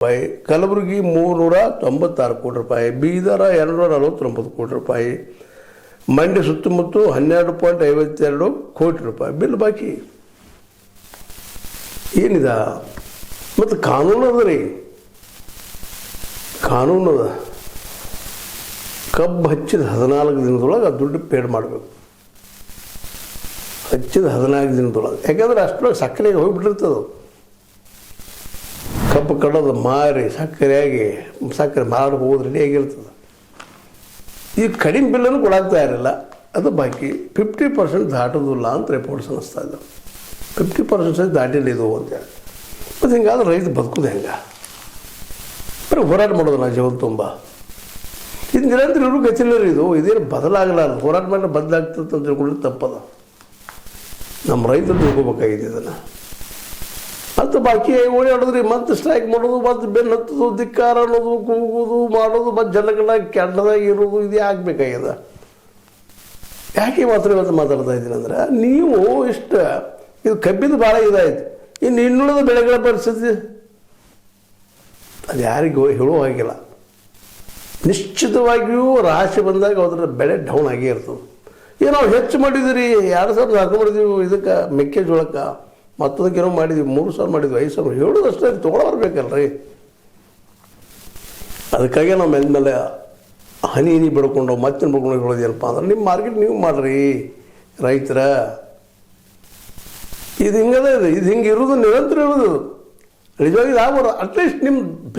ರೂಪಾಯಿ, ಕಲಬುರಗಿ 396 ಕೋಟಿ ರೂಪಾಯಿ, ಬೀದರ 249 ಕೋಟಿ ರೂಪಾಯಿ, ಮಂಡ್ಯ ಸುತ್ತಮುತ್ತ 12.52 ಕೋಟಿ ರೂಪಾಯಿ ಬಿಲ್ ಬಾಕಿ. ಏನಿದೆ ಮತ್ತು ಕಾನೂನು ಅದ ರೀ, ಕಾನೂನು ಅದ. ಕಬ್ಬು ಹಚ್ಚಿದ 14 ದಿನದೊಳಗೆ ಆ ದುಡ್ಡು ಪೇಡ್ ಮಾಡಬೇಕು. ಹಚ್ಚಿದ 14 ದಿನದೊಳಗೆ, ಯಾಕೆಂದ್ರೆ ಅಷ್ಟರೊಳಗೆ ಸಕ್ಕರೆಗೆ ಹೋಗಿಬಿಟ್ಟಿರ್ತದೆ. ಕಬ್ಬು ಕಡೋದು ಮಾರಿ ಸಕ್ಕರೆಯಾಗಿ ಸಕ್ಕರೆ ಮಾಡಿ ಹೋಗೋದು ರೆಡಿ ಆಗಿರ್ತದೆ. ಈ ಕಡಿಮೆ ಬಿಲ್ಲನ್ನು ಕೊಡಾಕ್ತಾ ಇರಲಿಲ್ಲ, ಅದು ಬಾಕಿ 50% ದಾಟೋದಿಲ್ಲ ಅಂತ ರಿಪೋರ್ಟ್ಸ್ ಅನ್ನಿಸ್ತಾ ಇದ್ದಾವೆ. 50% ದಾಟಿಲ್ಲ ಇದು ಅಂತೇಳಿ. ಮತ್ತು ಹಿಂಗಾದ್ರೆ ರೈತ ಬದುಕೋದು ಹೆಂಗೆ? ಬರೀ ಹೋರಾಟ ಮಾಡೋದು ನಾ ಜೀವನ ತುಂಬ. ಇದು ನಿರಂತರ ಇವ್ರು ಗತಿಲ್ಲ ರೀ. ಇದೇನು ಬದಲಾಗಲಾರದು. ಹೋರಾಟ ಮಾಡಿದ್ರೆ ಬದಲಾಗ್ತದೆ ಅಂತ ತಿಳ್ಕೊಳ್ಳಿ ತಪ್ಪದ. ನಮ್ಮ ರೈತರು ತಿಳ್ಕೊಬೇಕಾಗಿದೆ ಇದನ್ನು. ಮತ್ತು ಬಾಕಿ ಓಡಾಡೋದ್ರಿ, ಮತ್ತು ಸ್ಟ್ರೈಕ್ ಮಾಡೋದು, ಮತ್ತು ಬೆನ್ನು ಹತ್ತೋದು, ಧಿಕ್ಕಾರ ಅನ್ನೋದು, ಕೂಗೋದು ಮಾಡೋದು, ಮತ್ತು ಜನಗಳ ಕೆಟ್ಟದಾಗಿ ಇರೋದು, ಇದೇ ಆಗಬೇಕಾಗ್ಯದ. ಯಾಕೆ ಮಾತ್ರ ಇವತ್ತು ಮಾತಾಡ್ತಾ ಇದ್ದೀನಿ ಅಂದ್ರೆ, ನೀವು ಇಷ್ಟು ಇದು ಕಬ್ಬಿದು ಭಾಳ ಇದಾಯಿತು. ಇನ್ನು ಇನ್ನುಳಿದ ಬೆಳೆಗಳ ಪರಿಸ್ಥಿತಿ ಅದು ಯಾರಿಗೂ ಹೇಳೋ ಹಾಗಿಲ್ಲ. ನಿಶ್ಚಿತವಾಗಿಯೂ ರಾಶಿ ಬಂದಾಗ ಅದರ ಬೆಳೆ ಡೌನ್ ಆಗೇ ಇರ್ತದೆ. ಈಗ ನಾವು ಹೆಚ್ಚು ಮಾಡಿದ್ರಿ, 2,000 ಹಾಕೊಂಡಿದ್ದೀವಿ ಇದಕ್ಕೆ ಮೆಕ್ಕೆಜೋಳಕ್ಕೆ, ಮತ್ತದಕ್ಕೇನೋ ಮಾಡಿದ್ವಿ, 3,000 ಮಾಡಿದ್ವಿ, 5,000 ಹೇಳೋದಷ್ಟೇ ತೊಗೊಳಬರ್ಬೇಕಲ್ರಿ. ಅದಕ್ಕಾಗಿ ನಾವು ಮೇಲೆ ಹನಿ ಬಿಡ್ಕೊಂಡು ಮತ್ತೆ ಬಿಡ್ಕೊಂಡು ಹೇಳೋದೇನಪ್ಪ ಅಂದ್ರೆ, ನಿಮ್ಮ ಮಾರ್ಕೆಟ್ ನೀವು ಮಾಡಿರಿ ರೈತರ. ಇದು ಹಿಂಗದ, ಇದು ಹಿಂಗೆ ಇರೋದು ನಿರಂತರ ಇರೋದು ನಿಜವಾಗಿ. ಯಾವ ಅಟ್ಲೀಸ್ಟ್ ನಿಮ್ಮ ಬಿಲ್